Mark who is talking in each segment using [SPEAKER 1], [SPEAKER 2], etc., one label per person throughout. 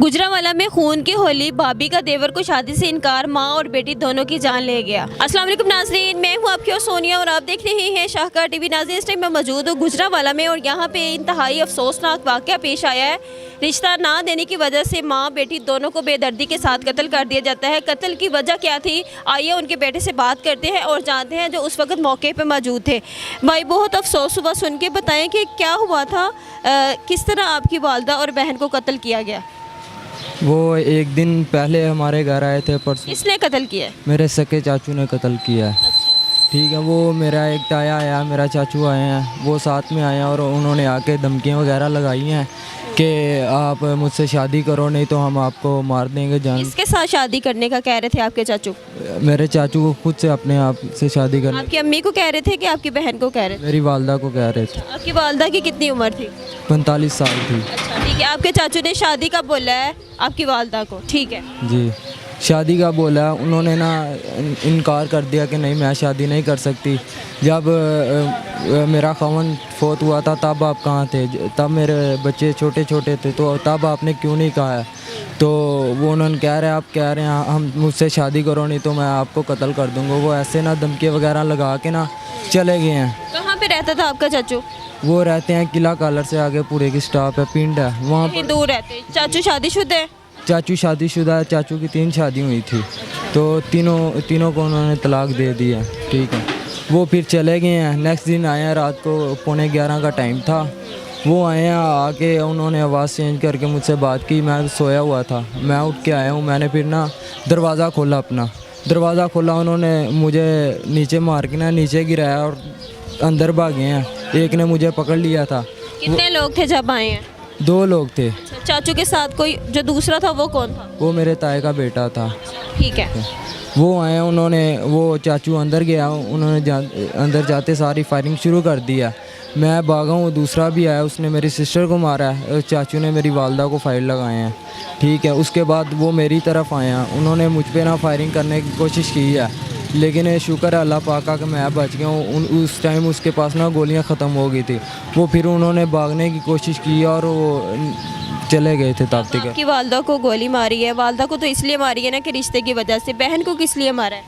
[SPEAKER 1] गुजरांवाला में खून की होली, भाभी का देवर को शादी से इनकार, माँ और बेटी दोनों की जान ले गया। अस्सलाम वालेकुम नाज़रीन, मैं हूँ आपकी और सोनिया और आप देख रहे हैं शाहकार टीवी। नाज़रीन, इस टाइम मैं मौजूद हूँ गुजरांवाला में और यहाँ पे इंतहाई अफसोसनाक वाक़या पेश आया है। रिश्ता ना देने की वजह से माँ बेटी दोनों को बेदर्दी के साथ कत्ल कर दिया जाता है। कत्ल की वजह क्या थी, आइए उनके बेटे से बात करते हैं और जानते हैं जो उस वक्त मौके पर मौजूद थे। भाई, बहुत अफसोस हुआ सुन के, बताएं कि क्या हुआ था, किस तरह आपकी वालदा और बहन को कत्ल किया गया?
[SPEAKER 2] वो एक दिन पहले हमारे घर आए थे परसों।
[SPEAKER 1] किसने कत्ल किया है?
[SPEAKER 2] मेरे सके चाचू ने कत्ल किया है। ठीक है, वो मेरा एक ताया आया, मेरा चाचू आए हैं, वो साथ में आए हैं और उन्होंने आके धमकियाँ वगैरह लगाई हैं कि आप मुझसे शादी करो नहीं तो हम आपको मार देंगे जान।
[SPEAKER 1] किसके साथ शादी करने का कह रहे थे आपके चाचू?
[SPEAKER 2] मेरे चाचू को खुद से अपने आप से शादी करने।
[SPEAKER 1] आपकी अम्मी को कह रहे थे कि आपकी बहन को कह रहे थे?
[SPEAKER 2] मेरी वालदा को कह रहे थे।
[SPEAKER 1] आपकी वालदा की कितनी उम्र थी?
[SPEAKER 2] 45 साल थी।
[SPEAKER 1] अच्छा, ठीक है। आपके चाचू ने शादी का बोला है आपकी वालदा को? ठीक है
[SPEAKER 2] जी, शादी का बोला, उन्होंने ना इनकार कर दिया कि नहीं मैं शादी नहीं कर सकती। जब मेरा ख़ावंद फोत हुआ था तब आप कहाँ थे? तब मेरे बच्चे छोटे छोटे थे, तो तब आपने क्यों नहीं कहा है? तो वो उन्होंने कह रहे हैं, आप कह रहे हैं हम मुझसे शादी करो नहीं तो मैं आपको कत्ल कर दूँगा। वो ऐसे ना धमकी वगैरह लगा के ना चले गए हैं।
[SPEAKER 1] कहाँ पे रहता था आपका चाचू?
[SPEAKER 2] वो रहते हैं किला कॉलर से आगे पूरे की स्टॉप है, पिंड है वहाँ पर।
[SPEAKER 1] दूर रहते। चाचू शादीशुदा है?
[SPEAKER 2] चाचू शादीशुदा है, चाचू की 3 शादी हुई थी, तो तीनों को उन्होंने तलाक दे दी है। ठीक है, वो फिर चले गए हैं। नेक्स्ट दिन आए हैं, रात को 11:15 का टाइम था। वो आए हैं, आके उन्होंने आवाज़ चेंज करके मुझसे बात की। मैं सोया हुआ था, मैं उठ के आया हूँ। मैंने फिर ना दरवाज़ा खोला, अपना दरवाज़ा खोला, उन्होंने मुझे नीचे मार के ना नीचे गिराया और अंदर भागे हैं। एक ने मुझे पकड़ लिया था।
[SPEAKER 1] कितने लोग थे जब आए हैं?
[SPEAKER 2] 2 लोग थे।
[SPEAKER 1] चाचू के साथ कोई जो दूसरा था वो कौन था?
[SPEAKER 2] वो मेरे ताए का बेटा था।
[SPEAKER 1] ठीक है।
[SPEAKER 2] वो आए, उन्होंने वो चाचू अंदर गया, उन्होंने अंदर जाते सारी फायरिंग शुरू कर दिया। मैं भागा हूँ, दूसरा भी आया, उसने मेरी सिस्टर को मारा है। चाचू ने मेरी वालदा को फायर लगाए हैं। ठीक है, उसके बाद वो मेरी तरफ आए हैं, उन्होंने मुझ पे ना फायरिंग करने की कोशिश की है, लेकिन शुक्र है अल्लाह पाक का कि मैं बच गया हूँ। उस टाइम उसके पास ना गोलियाँ ख़त्म हो गई थी। वो फिर उन्होंने भागने की कोशिश की और वो चले गए थे ताप्ती के।
[SPEAKER 1] आपकी वालदा को गोली मारी है, वालदा को तो इसलिए मारी है ना कि रिश्ते की वजह से। बहन को किस लिए मारा है?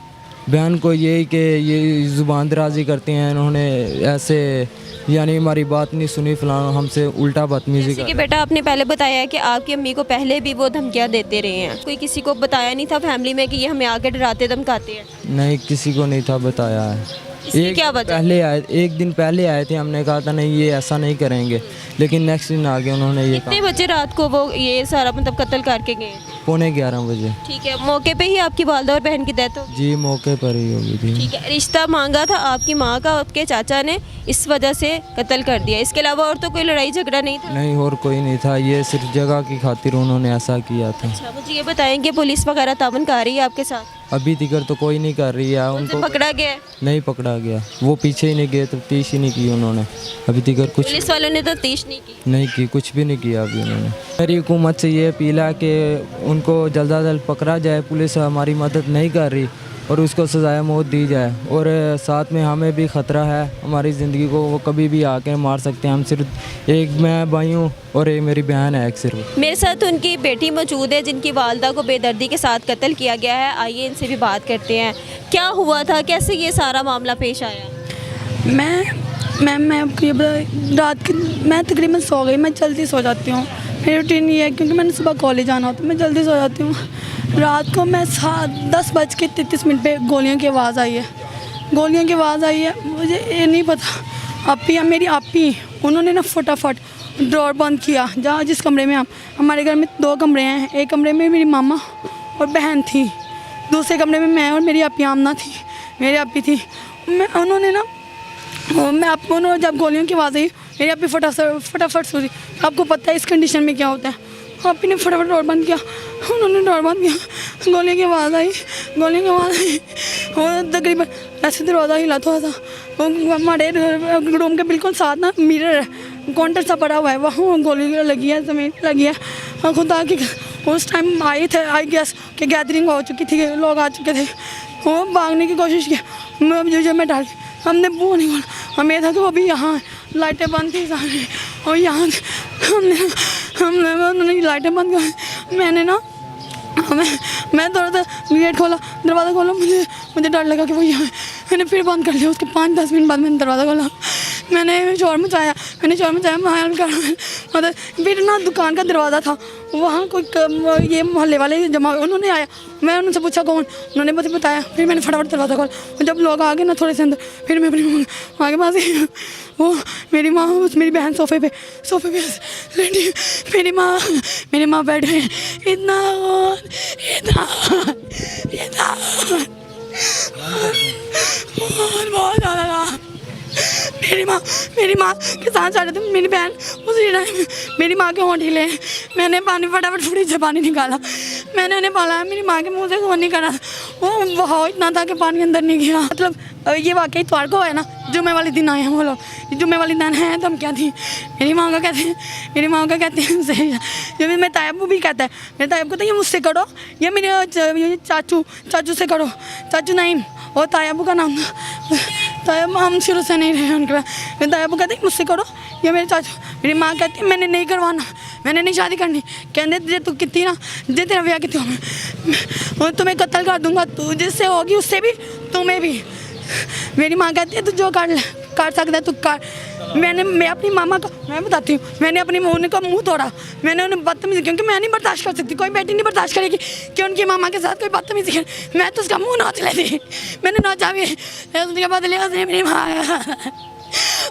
[SPEAKER 2] बहन को ये कि ये ज़ुबान दराजी करते हैं, इन्होंने ऐसे यानी हमारी बात नहीं सुनी, फलाना हमसे उल्टा बदतमीजी
[SPEAKER 1] जैसे कि बेटा आपने पहले बताया है कि आपकी अम्मी को पहले भी वो धमकियाँ देते रहे हैं, कोई किसी को बताया नहीं था फैमिली में कि ये हमें आके डराते धमकाते हैं?
[SPEAKER 2] नहीं, किसी को नहीं था बताया है।
[SPEAKER 1] क्या वजह?
[SPEAKER 2] एक दिन पहले आए थे, हमने कहा था नहीं ये ऐसा नहीं करेंगे, लेकिन नेक्स्ट दिन आगे उन्होंने ये
[SPEAKER 1] कितने बजे रात को वो ये सारा मतलब कत्ल करके गए?
[SPEAKER 2] 11:15 बजे।
[SPEAKER 1] ठीक है, मौके पे ही आपकी वालदा और बहन की डेथ हो?
[SPEAKER 2] जी, मौके पर ही होगी थी।
[SPEAKER 1] ठीक है। रिश्ता मांगा था आपकी माँ का, आपके चाचा ने इस वजह से कत्ल कर दिया, इसके अलावा और तो कोई लड़ाई झगड़ा नहीं था?
[SPEAKER 2] नहीं, और कोई नहीं था, ये सिर्फ जगह की खातिर उन्होंने ऐसा किया था।
[SPEAKER 1] अच्छा, मुझे ये बताएं कि पुलिस वगैरह तावन कर रही है आपके साथ?
[SPEAKER 2] अभी तिकर तो कोई नहीं कर रही है। उनको
[SPEAKER 1] पकड़ा गया है?
[SPEAKER 2] नहीं पकड़ा गया, वो पीछे ही नहीं गए, तफ्तीश ही नहीं की उन्होंने अभी तिकर कुछ।
[SPEAKER 1] पुलिस वालों ने तफ्तीश नहीं की?
[SPEAKER 2] कुछ भी नहीं किया अभी उन्होंने। मेरी हुकूमत से ये अपील है कि उनको जल्द अज जल्द पकड़ा जाए। पुलिस हमारी मदद नहीं कर रही और उसको सजाए मौत दी जाए। और साथ में हमें भी ख़तरा है, हमारी ज़िंदगी को वो कभी भी आके मार सकते हैं। हम सिर्फ एक मैं भाई हूँ और एक मेरी बहन है एक सिर्फ।
[SPEAKER 1] मेरे साथ उनकी बेटी मौजूद है जिनकी वालदा को बेदर्दी के साथ कत्ल किया गया है। आइए इनसे भी बात करते हैं, क्या हुआ था, कैसे ये सारा मामला पेश आया?
[SPEAKER 3] मैं आपको ये रात की मैं तकरीबन सो गई। मैं जल्दी सो जाती हूँ, मेरी रूटीन ये है क्योंकि मैंने सुबह कॉलेज जाना होता है, मैं जल्दी सो जाती हूँ। रात को मैं 10:33 पे गोलियों की आवाज़ आई है। गोलियों की आवाज़ आई है, मुझे ये नहीं पता। आपी मेरी आपी उन्होंने ना फटाफट ड्रॉर बंद किया। जहाँ जिस कमरे में हमारे घर में 2 कमरे हैं, एक कमरे में मेरी मामा और बहन थी, दूसरे कमरे में मैं और मेरी आपी आमना थी, मेरी आपी थी। उन्होंने जब गोलियों की आवाज़ आई, मेरी आपी फटाफट सोची। आपको पता है इस कंडीशन में क्या होता है। आपी ने फटाफट डोर बंद किया, उन्होंने डोर बंद किया। गोलियों की आवाज़ आई और तकरीबन ऐसे दरवाज़ा हिला था। वो हमारे रूम के बिल्कुल साथ ना मिरर है, काउंटर सा पड़ा हुआ है, वहाँ गोली लगी है, ज़मीन लगी है। खुदा की उस टाइम आई गेस कि गैदरिंग हो चुकी थी, लोग आ चुके थे। वो भागने की कोशिश की, मैं डाल हमने वो नहीं बोला, हमें था कि वो भी यहाँ लाइटें बंद थी सारी और यहाँ हमने लाइटें बंद कर मैंने ना मैं थोड़ा सा गेट खोला, दरवाज़ा खोला, मुझे डर लगा कि वो यहाँ है। मैंने फिर बंद कर लिया। उसके 5-10 मिनट बाद मैंने दरवाज़ा खोला, मैंने शोर मचाया मतलब फिर ना दुकान का दरवाज़ा था, वहाँ कोई ये मोहल्ले वाले जमा, उन्होंने आया, मैं उनसे पूछा कौन, उन्होंने मुझे बताया। फिर मैंने फटाफट दरवाज़ा खोला। जब लोग आ गए ना थोड़े से अंदर, फिर मैं अपनी माँ के पास गई। वो मेरी माँ, मेरी बहन सोफे पे लेटी, मेरी माँ बैठ गई। इतना बहुत ज़्यादा था। मेरी माँ के साथ चल रहे थे, मेरी बहन उसी टाइम मेरी माँ के होंठ हिले। मैंने पानी फटाफट फ्रिज से पानी निकाला, मैंने उन्हें पाला, मेरी माँ के मुँह से खून नहीं करा। वो बहाव इतना था कि पानी अंदर नहीं गया। मतलब ये वाकई इतवार को है ना, जुम्मे वाले दिन आए हैं वो लोग, जुम्मे वाले दिन हैं तो हम क्या थी। मेरी माँ का कहते हैं सही है। जो भी मैं तायब भी कहता है, मेरे तायब को तो ये मुझसे करो, ये मेरे चाचू से करो। चाचू नहीं, और तायबू का नाम था तायब, हम शुरू से नहीं रहे उनके पास। मेरे तायबू कहते मुझसे करो, ये मेरे चाचू। मेरी माँ कहती है मैंने नहीं करवाना, मैंने नहीं शादी करनी। कहते जे तू कितनी ना, जे तेरा ब्याह कितनी हो, और तुम्हें कत्ल कर दूंगा, तू जिससे होगी उससे भी, तुम्हें भी। मेरी माँ कहती है तू जो कर सकता है तू कर। मैं अपनी मामा का मैं बताती हूँ, मैंने अपनी मोहन का मुंह तोड़ा। मैंने उन्हें बदतमीजी, क्योंकि मैं नहीं बर्दाश्त कर सकती, कोई बेटी नहीं बर्दाश्त करेगी कि उनकी मामा के साथ कोई बदतमीजी करे। मैं तो उसका मुंह नोच लेती, मैंने नोचा भी। उसके बदले उसने मेरी माँ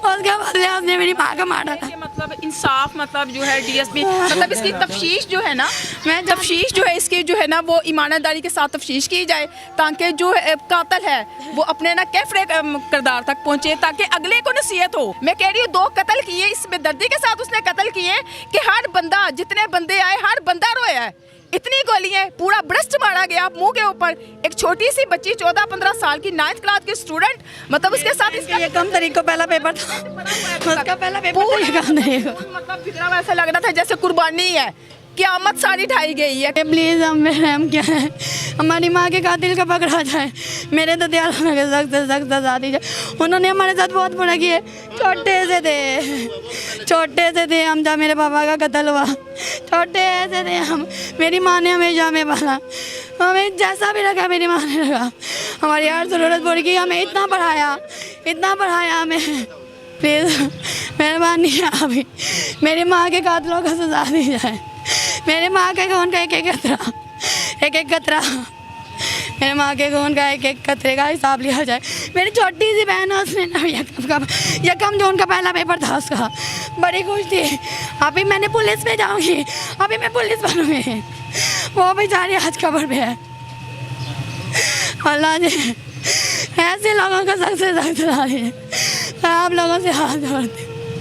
[SPEAKER 3] उसने मेरी माँ का मारा।
[SPEAKER 4] मतलब इंसाफ, मतलब जो है डीएसपी, मतलब इसकी तफ्तीश जो है ना, तफ्तीश जो है इसकी जो है ना, वो ईमानदारी के साथ तफ्तीश की जाए, ताकि जो कातिल है वो अपने ना कैफरे किरदार तक पहुँचे, ताकि अगले को नसीहत हो। मैं कह रही हूँ 2 कत्ल किए, इस बेदर्दी के साथ उसने कत्ल किए कि हर बंदा, जितने बंदे आए हर बंदा रोया है। इतनी गोलियां, पूरा ब्रस्ट मारा गया मुंह के ऊपर। एक छोटी सी बच्ची 14-15 साल की 9th क्लास की स्टूडेंट, मतलब उसके साथ इसका
[SPEAKER 3] ये कम तारीख को पहला पेपर था, उसका पहला पेपर ये काम नहीं।
[SPEAKER 4] मतलब फिर ऐसा लग रहा था जैसे कुर्बानी है, क़यामत सारी ढाई गई है।
[SPEAKER 3] प्लीज़ हम क्या है, हमारी माँ के कातिल का पकड़ा जाए, मेरे तो दयाल में सख्त से सख्त सजा दी जाए। उन्होंने हमारे साथ बहुत बुरा किया, छोटे से थे हम जब मेरे पापा का कत्ल हुआ, छोटे से थे हम। मेरी माँ ने हमेशा हमें पाला, हमें जैसा भी रखा मेरी माँ ने रखा। हमारी हर ज़रूरत पूरी की, हमें इतना पढ़ाया हमें। प्लीज़ मेहरबानी है अभी मेरी माँ के कातिलों को सजा दी जाए। मेरे माँ के खून का एक कतरा मेरे माँ के खून का एक कतरे का हिसाब लिया जाए। मेरी छोटी सी बहन है, उसने ना यकम जो उनका पहला पेपर था उसका बड़ी खुश थी। अभी मैंने पुलिस में जाऊँगी, अभी मैं पुलिस बनूँगी। वो बेचारी आज खबर पे है। अल्लाह जी ऐसे लोगों को सख्त से सख्त सजा दीजिए। आप लोगों से हाथ जोड़ते